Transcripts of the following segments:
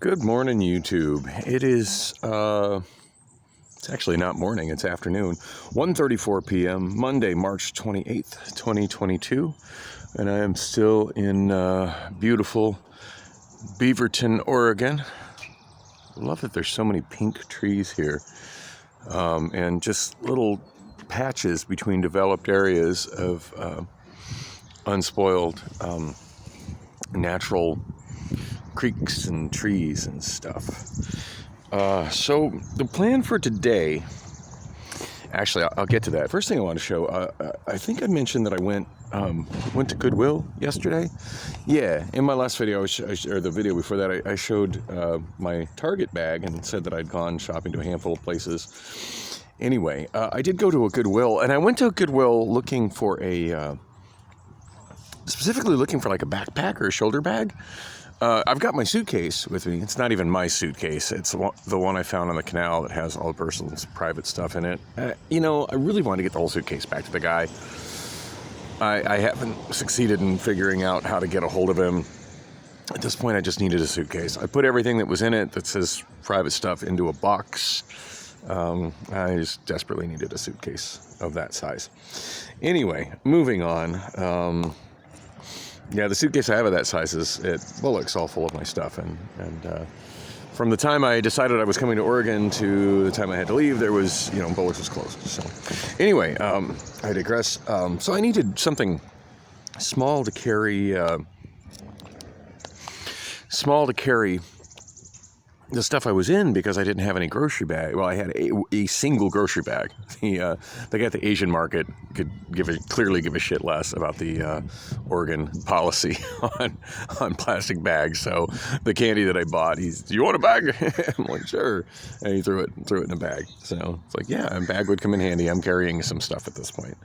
Good morning, YouTube. It is, it's actually not morning, it's afternoon. 1:34 p.m., Monday, March 28th, 2022. And I am still in beautiful Beaverton, Oregon. I love that there's so many pink trees here. And just little patches between developed areas of unspoiled natural creeks and trees and stuff. So the plan for today, actually, I'll get to that. First thing I want to show, I think I mentioned that I went to Goodwill yesterday. Yeah, in my last video, or the video before that, I showed my Target bag and said that I'd gone shopping to a handful of places. Anyway, I did go to a Goodwill, and I went to a Goodwill looking for specifically looking for like a backpack or a shoulder bag. I've got my suitcase with me. It's not even my suitcase. It's the one I found on the canal that has all the person's private stuff in it. I really wanted to get the whole suitcase back to the guy. I haven't succeeded in figuring out how to get a hold of him. At this point, I just needed a suitcase. I put everything that was in it that says private stuff into a box. I just desperately needed a suitcase of that size. Anyway, moving on. Yeah, the suitcase I have of that size is at Bullock's, all full of my stuff. And from the time I decided I was coming to Oregon to the time I had to leave, there was, Bullock's was closed. So anyway, I digress. So I needed something small to carry the stuff I was in, because I didn't have any grocery bag. Well, I had a single grocery bag. The guy at the Asian market could clearly give a shit less about the Oregon policy on plastic bags. So the candy that I bought, do you want a bag? I'm like, sure. And he threw it in a bag. So it's like, yeah, a bag would come in handy. I'm carrying some stuff at this point.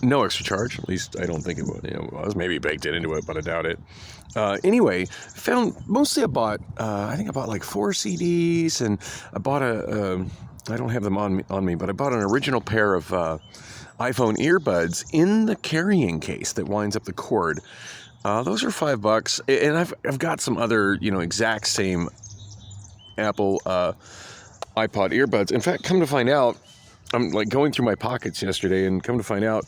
No extra charge, at least I don't think it was. It was maybe baked into it, but I doubt it. Anyway, I bought like 4 CDs, and I bought I don't have them on me, but I bought an original pair of iPhone earbuds in the carrying case that winds up the cord. Those are $5, and I've got some other, exact same Apple iPod earbuds. In fact, come to find out, I'm like going through my pockets yesterday, and come to find out,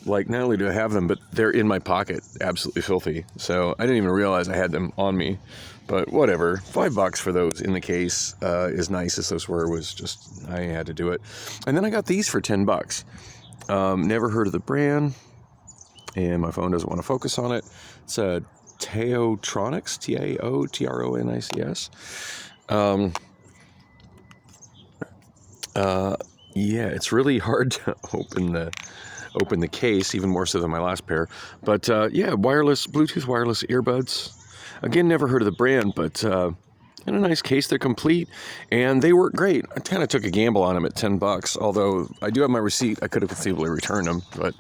like, not only do I have them, but they're in my pocket, absolutely filthy. So I didn't even realize I had them on me, but whatever. $5 for those in the case, as nice as those were, was just, I had to do it. And then I got these for $10. Never heard of the brand, and my phone doesn't want to focus on it. It's a Taotronics, Taotronics. Yeah, it's really hard to open the case, even more so than my last pair. But yeah, Bluetooth wireless earbuds. Again, never heard of the brand, but in a nice case, they're complete, and they work great. I kind of took a gamble on them at $10, although I do have my receipt. I could have conceivably returned them, but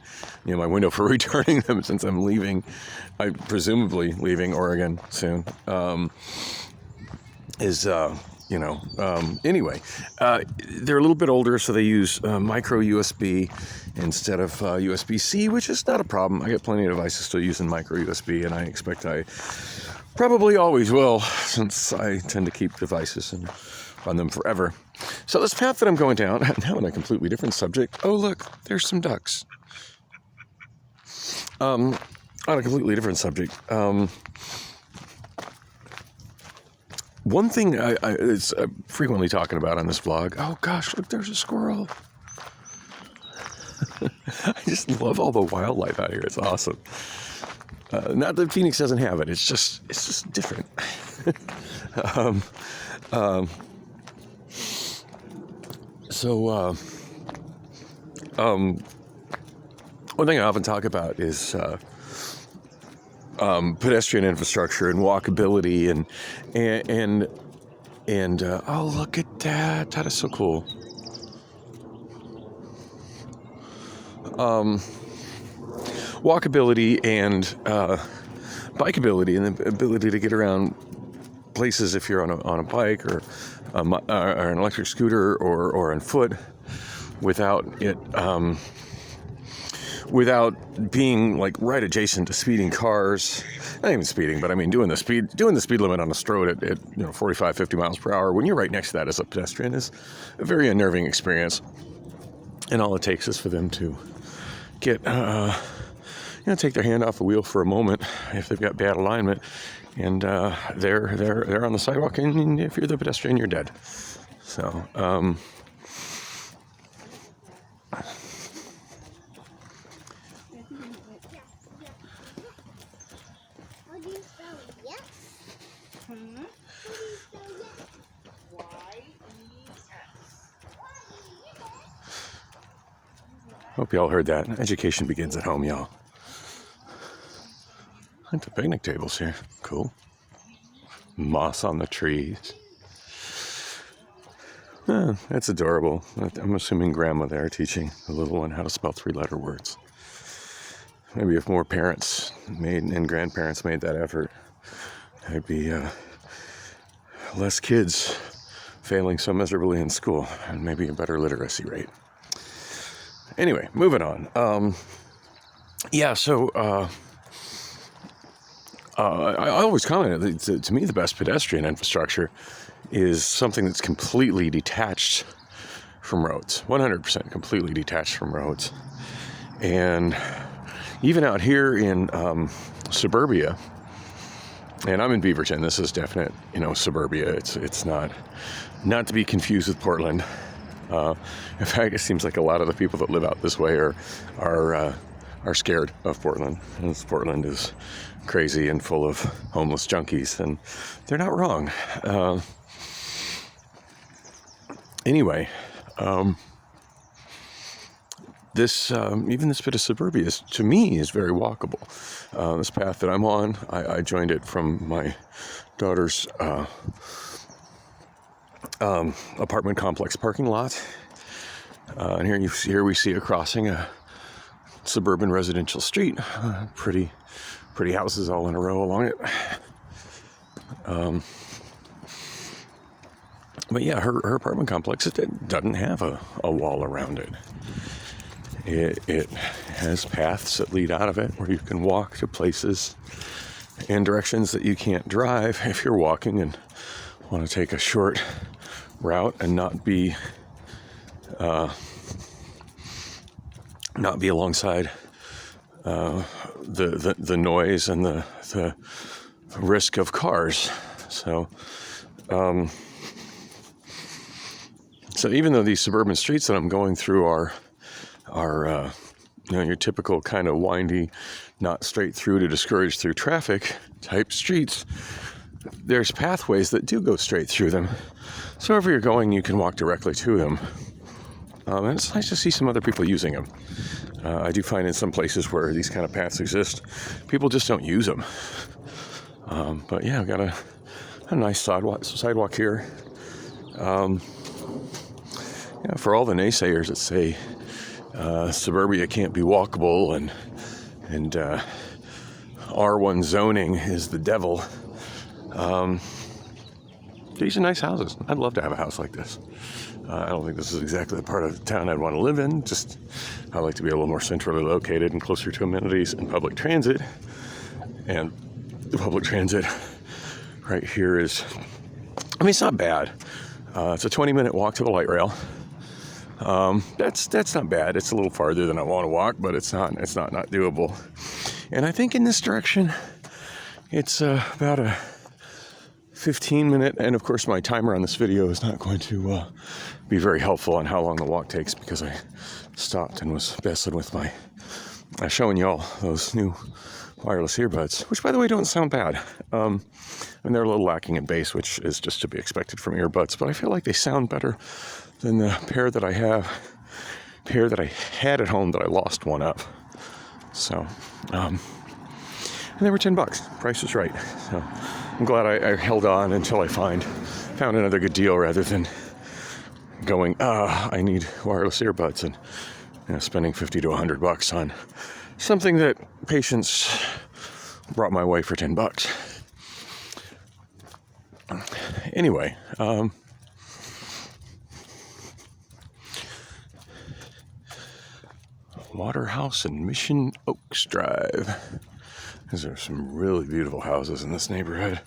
my window for returning them, since I'm presumably leaving Oregon soon, is anyway, they're a little bit older, so they use micro USB instead of USB-C, which is not a problem. I got plenty of devices still using micro USB, and I expect I probably always will, since I tend to keep devices and run them forever. So this path that I'm going down, now on a completely different subject. Oh, look, there's some ducks. On a completely different subject. One thing I'm frequently talking about on this vlog. Oh gosh, look, there's a squirrel. I just love all the wildlife out here. It's awesome. Not that Phoenix doesn't have it. It's just different. One thing I often talk about is pedestrian infrastructure and walkability and oh, look at that. That is so cool. Walkability and bikeability, and the ability to get around places if you're on a bike or an electric scooter or on foot without without being like right adjacent to speeding cars. Not even speeding, but I mean doing the speed limit on a stroad at 45, 50 miles per hour when you're right next to that as a pedestrian is a very unnerving experience. And all it takes is for them to get take their hand off the wheel for a moment if they've got bad alignment, and they're on the sidewalk, and if you're the pedestrian, you're dead. So hope y'all heard that. Education begins at home, y'all. Like the picnic tables here. Cool. Moss on the trees. That's adorable. I'm assuming grandma there teaching the little one how to spell 3-letter words. Maybe if more parents and grandparents made that effort, there'd be less kids failing so miserably in school, and maybe a better literacy rate. Anyway, moving on. I always commented that to me the best pedestrian infrastructure is something that's completely detached from roads, 100% completely detached from roads. And even out here in suburbia, and I'm in Beaverton, this is definite, suburbia. It's not to be confused with Portland. In fact, it seems like a lot of the people that live out this way are scared of Portland. Because Portland is crazy and full of homeless junkies, and they're not wrong. Anyway, this bit of suburbia to me is very walkable. This path that I'm on, I joined it from my daughter's apartment complex parking lot, and here we see it crossing a suburban residential street. Pretty houses all in a row along it. But yeah, her apartment complex, it doesn't have a wall around it. It has paths that lead out of it where you can walk to places and directions that you can't drive if you're walking and want to take a short route and not be alongside the noise and the risk of cars. So even though these suburban streets that I'm going through are your typical kind of windy, not straight through to discourage through traffic type streets, there's pathways that do go straight through them. So wherever you're going, you can walk directly to them. And it's nice to see some other people using them. I do find in some places where these kind of paths exist, people just don't use them. But yeah, I've got a nice sidewalk here. For all the naysayers that say suburbia can't be walkable and R1 zoning is the devil, these are nice houses. I'd love to have a house like this. I don't think this is exactly the part of town I'd want to live in. Just I like to be a little more centrally located and closer to amenities and public transit. And the public transit right here is, it's not bad. It's a 20-minute walk to the light rail. That's not bad. It's a little farther than I want to walk, but it's not not doable. And I think in this direction, it's about a 15-minute, and of course my timer on this video is not going to be very helpful on how long the walk takes, because I stopped and was messing with showing y'all those new wireless earbuds, which by the way don't sound bad. And they're a little lacking in bass, which is just to be expected from earbuds, but I feel like they sound better than the pair that I had at home that I lost one of. So, and they were $10. Price was right. So I'm glad I held on until I found another good deal, rather than going, I need wireless earbuds and spending $50 to $100 on something that patients brought my way for $10. Anyway, Waterhouse and Mission Oaks Drive. These are some really beautiful houses in this neighborhood.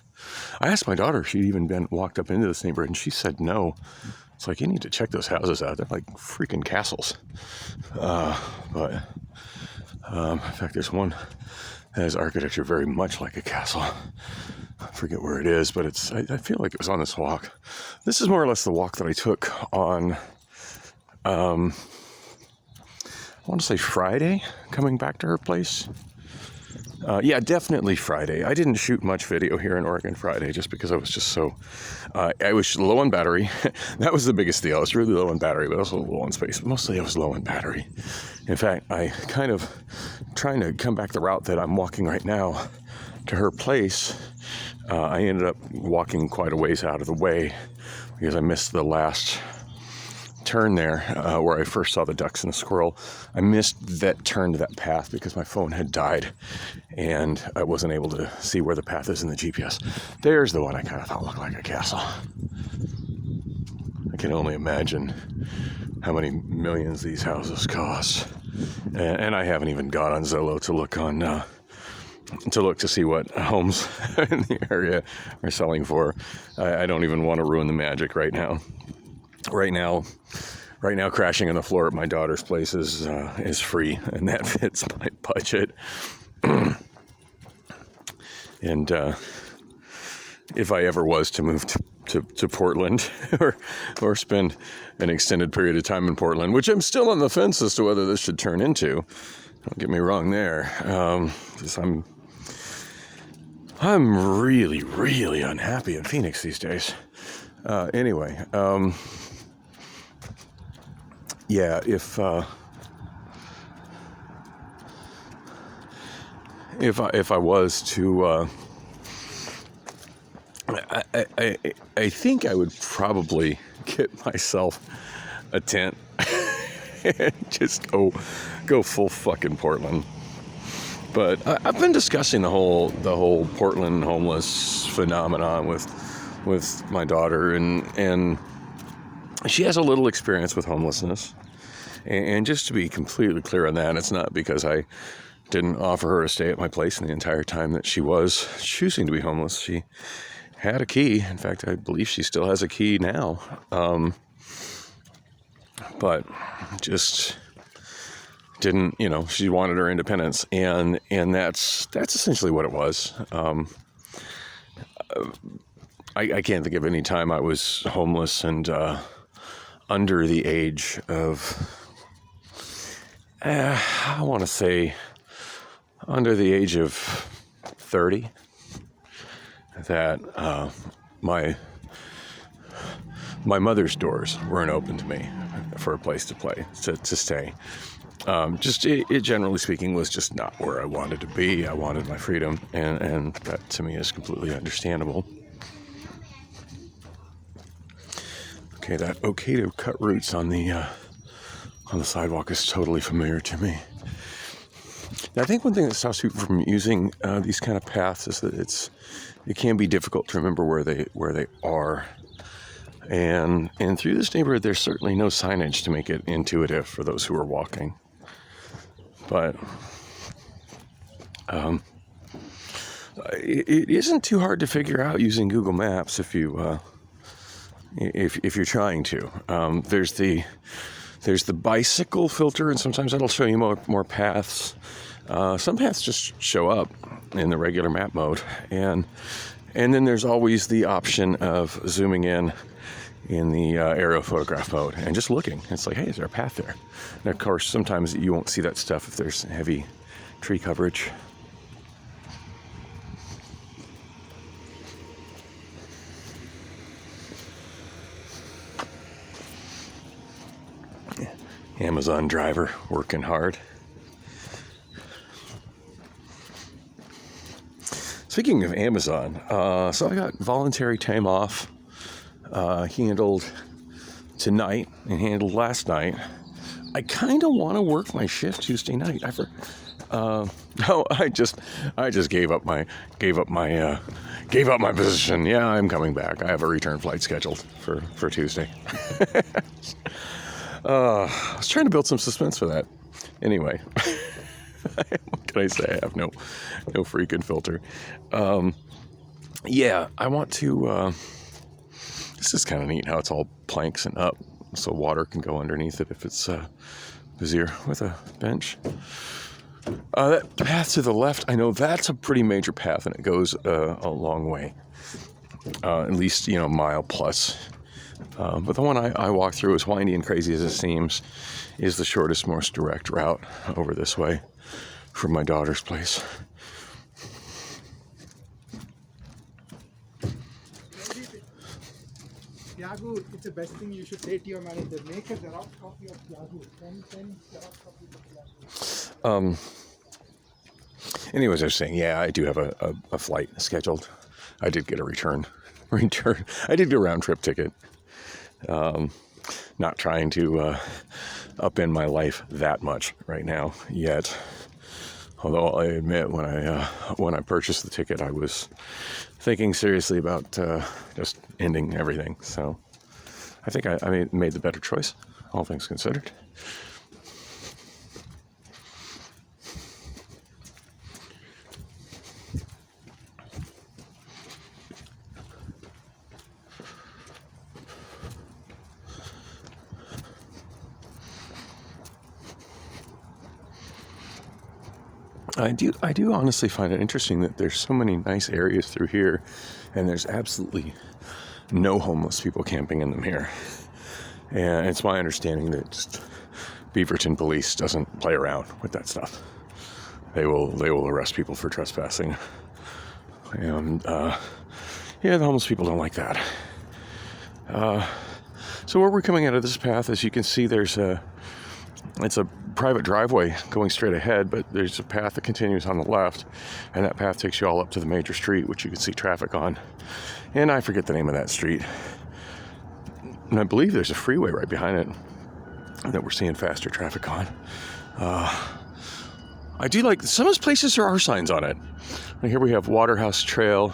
I asked my daughter if she'd even walked up into this neighborhood, and she said no. It's like, you need to check those houses out. They're like freaking castles. But in fact, there's one that has architecture very much like a castle. I forget where it is, but I feel like it was on this walk. This is more or less the walk that I took on, I want to say Friday, coming back to her place. Yeah, definitely Friday. I didn't shoot much video here in Oregon Friday just because I was just so... I was low on battery. That was the biggest deal. I was really low on battery, but also low on space. But mostly I was low on battery. In fact, I kind of trying to come back the route that I'm walking right now to her place. I ended up walking quite a ways out of the way because I missed the last turn there where I first saw the ducks and the squirrel. I missed that turn to that path because my phone had died and I wasn't able to see where the path is in the GPS. There's the one I kind of thought looked like a castle. I can only imagine how many millions these houses cost. And I haven't even got on Zillow to look to see what homes in the area are selling for. I don't even want to ruin the magic right now. Right now, crashing on the floor at my daughter's place is free, and that fits my budget. And if I ever was to move to Portland or spend an extended period of time in Portland, which I'm still on the fence as to whether this should turn into. Don't get me wrong there. 'Cause I'm really, really unhappy in Phoenix these days. Anyway. Yeah, if I was to, I think I would probably get myself a tent and just go full fucking Portland. But I've been discussing the whole Portland homeless phenomenon with my daughter, and she has a little experience with homelessness. And just to be completely clear on that, it's not because I didn't offer her to stay at my place in the entire time that she was choosing to be homeless. She had a key. In fact, I believe she still has a key now. But just didn't, she wanted her independence, and that's essentially what it was. I can't think of any time I was homeless and under the age of, I want to say under the age of 30, that my mother's doors weren't open to me for a place to stay. It generally speaking was just not where I wanted to be. I wanted my freedom, and that to me is completely understandable. Okay, that okay to cut roots on the sidewalk is totally familiar to me. I think one thing that stops people from using these kind of paths is that it can be difficult to remember where they are. And through this neighborhood, there's certainly no signage to make it intuitive for those who are walking. But it isn't too hard to figure out using Google Maps if you're trying to. There's the bicycle filter, and sometimes that'll show you more paths. Some paths just show up in the regular map mode, and then there's always the option of zooming in the aerial photograph mode and just looking. It's like, hey, is there a path there? And of course, sometimes you won't see that stuff if there's heavy tree coverage. Amazon driver working hard. Speaking of Amazon, so I got voluntary time off. Handled tonight and handled last night. I kind of want to work my shift Tuesday night. I just gave up my position. Yeah, I'm coming back. I have a return flight scheduled for Tuesday. I was trying to build some suspense for that. Anyway, what can I say? I have no freaking filter. Yeah, I want to. This is kind of neat how it's all planks and up, so water can go underneath it if it's busier with a bench. That path to the left, I know that's a pretty major path, and it goes a long way, at least a mile plus. But the one I walk through, as windy and crazy as it seems, is the shortest, most direct route over this way from my daughter's place. Tiago, it's the best thing you should say to your manager. Make a Xerox copy of Tiago. 10 Xerox copies of Tiago. Anyways, I was saying, yeah, I do have a flight scheduled. I did get a return. I did get a round trip ticket. Not trying to upend my life that much right now yet. Although I admit, when I purchased the ticket, I was thinking seriously about just ending everything. So I think I made the better choice, all things considered. I do honestly find it interesting that there's so many nice areas through here, and there's absolutely no homeless people camping in them here. And it's my understanding that just Beaverton police doesn't play around with that stuff. They will arrest people for trespassing, and the homeless people don't like that. So where we're coming out of this path, as you can see, it's a private driveway going straight ahead, but there's a path that continues on the left, and that path takes you all up to the major street, which you can see traffic on. And I forget the name of that street. And I believe there's a freeway right behind it that we're seeing faster traffic on. I do like some of those places there are signs on it. Like here we have Waterhouse Trail,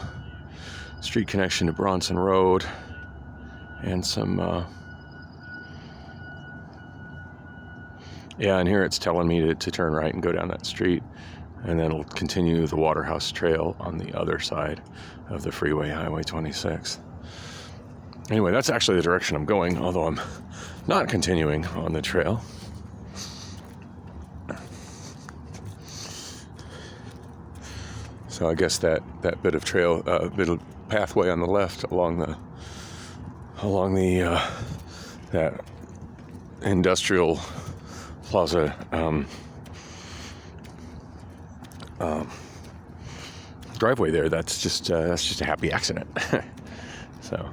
street connection to Bronson Road, and some and here it's telling me to turn right and go down that street, and then it'll continue the Waterhouse Trail on the other side of the freeway, Highway 26. Anyway, that's actually the direction I'm going, although I'm not continuing on the trail. So I guess that bit of trail, bit of pathway on the left along the that industrial plaza driveway there, that's just a happy accident. So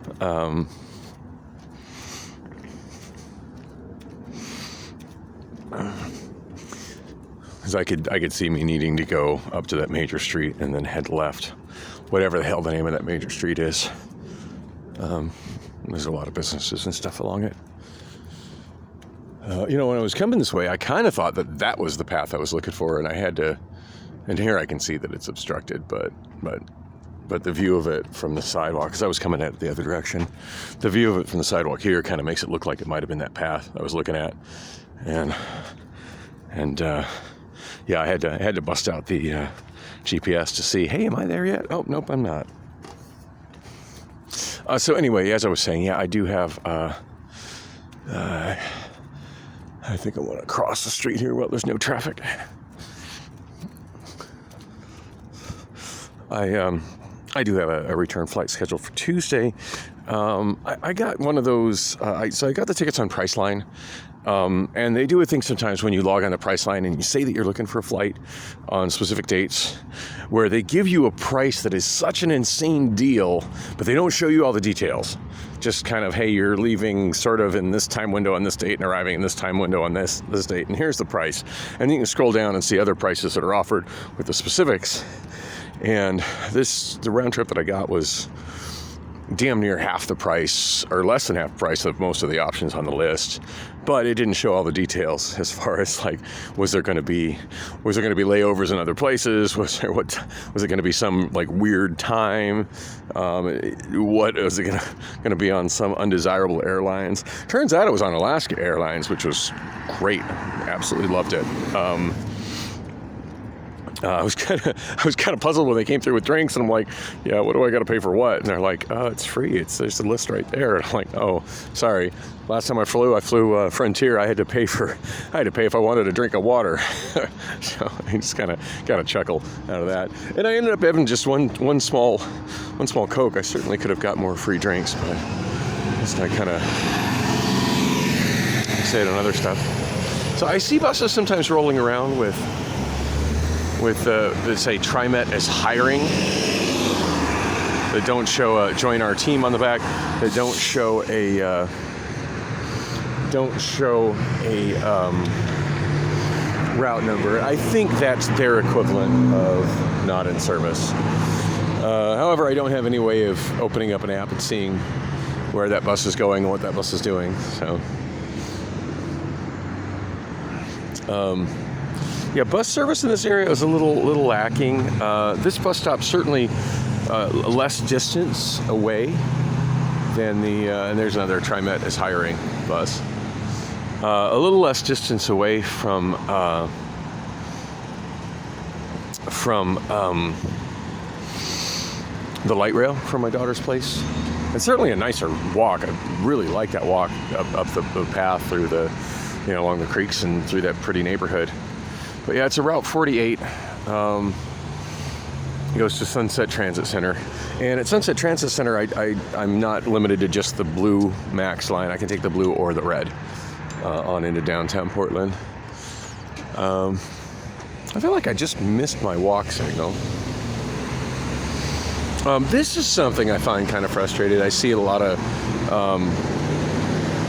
because I could see me needing to go up to that major street and then head left, whatever the hell the name of that major street is. There's a lot of businesses and stuff along it. When I was coming this way, I kind of thought that was the path I was looking for, and I had to. And here I can see that it's obstructed, but the view of it from the sidewalk, because I was coming at it the other direction, the view of it from the sidewalk here kind of makes it look like it might have been that path I was looking at, and I had to bust out the GPS to see, hey, am I there yet? Oh, nope, I'm not. So anyway, as I was saying, I do have. I think I want to cross the street here while there's no traffic. I do have a return flight scheduled for Tuesday. I got one of those. So I got the tickets on Priceline. And they do a thing sometimes when you log on to Priceline and you say that you're looking for a flight on specific dates, where they give you a price that is such an insane deal, but they don't show you all the details. Just kind of, hey, you're leaving sort of in this time window on this date and arriving in this time window on this date, and here's the price. And you can scroll down and see other prices that are offered with the specifics. And the round trip that I got was damn near half the price, or less than half the price of most of the options on the list. But it didn't show all the details as far as like, was there going to be layovers in other places? Was it going to be some like weird time? What was it going to be on some undesirable airlines? Turns out it was on Alaska Airlines, which was great. Absolutely loved it. I was kind of puzzled when they came through with drinks, and I'm like, yeah, what do I got to pay for what? And they're like, it's free. There's a list right there. And I'm like, oh, sorry. Last time I flew Frontier. I had to pay if I wanted a drink of water. So I just kind of got a chuckle out of that. And I ended up having just one small Coke. I certainly could have got more free drinks, but just I kind of say it on other stuff. So I see buses sometimes rolling around with let's say TriMet as hiring. They don't show join our team on the back. They don't show a route number. I think that's their equivalent of not in service. However, I don't have any way of opening up an app and seeing where that bus is going and what that bus is doing. So. Yeah, bus service in this area is a little lacking. This bus stop certainly less distance away than and there's another TriMet is hiring bus. A little less distance away from the light rail from my daughter's place. It's certainly a nicer walk. I really like that walk up the path through along the creeks and through that pretty neighborhood. But yeah, it's a Route 48. It goes to Sunset Transit Center. And at Sunset Transit Center, I'm not limited to just the blue Max line. I can take the blue or the red on into downtown Portland. I feel like I just missed my walk signal. This is something I find kind of frustrating. I see a lot of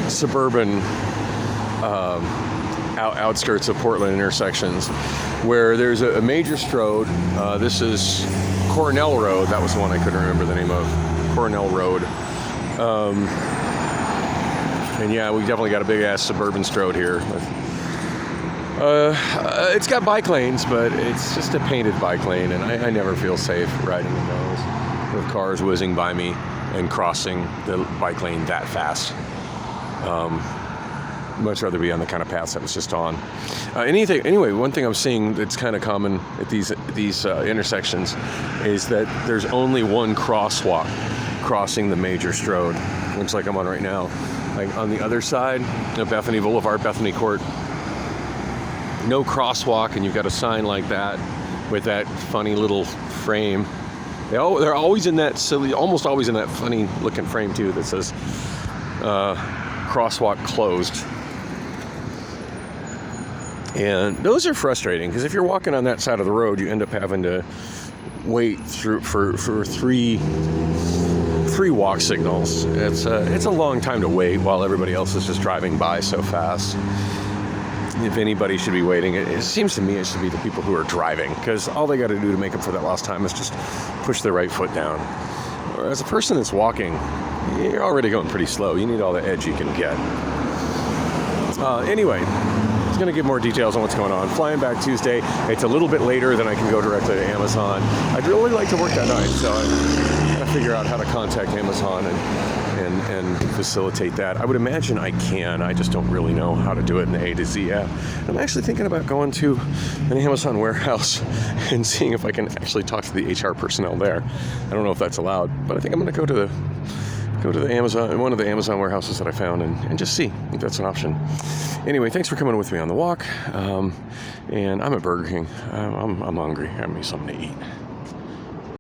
suburban outskirts of Portland intersections where there's a major stroad. This is Cornell Road. That was the one I couldn't remember the name of. Cornell Road. And yeah, we definitely got a big ass suburban stroad here. It's got bike lanes, but it's just a painted bike lane, and I never feel safe riding in those with cars whizzing by me and crossing the bike lane that fast. Much rather be on the kind of paths I was just on. Anyway, one thing I'm seeing that's kind of common at these intersections is that there's only one crosswalk crossing the major stroad, which like I'm on right now. Like on the other side of Bethany Boulevard, Bethany Court, no crosswalk, and you've got a sign like that with that funny little frame. They're always in that silly, almost always in that funny looking frame too that says crosswalk closed. And those are frustrating because if you're walking on that side of the road, you end up having to wait through for three walk signals. It's a long time to wait while everybody else is just driving by so fast. If anybody should be waiting, it seems to me it should be the people who are driving, because all they got to do to make up for that lost time is just push their right foot down. Whereas a person that's walking, you're already going pretty slow. You need all the edge you can get. Anyway, I was going to give more details on what's going on. Flying back Tuesday. It's a little bit later than I can go directly to Amazon. I'd really like to work that night, so I'm going to figure out how to contact Amazon and facilitate that. I would imagine I can. I just don't really know how to do it in the A to Z app. I'm actually thinking about going to an Amazon warehouse and seeing if I can actually talk to the HR personnel there. I don't know if that's allowed, but I think I'm going to go to the Amazon, one of the Amazon warehouses that I found, and just see if that's an option. Anyway, thanks for coming with me on the walk. And I'm at Burger King. I'm hungry. I need something to eat.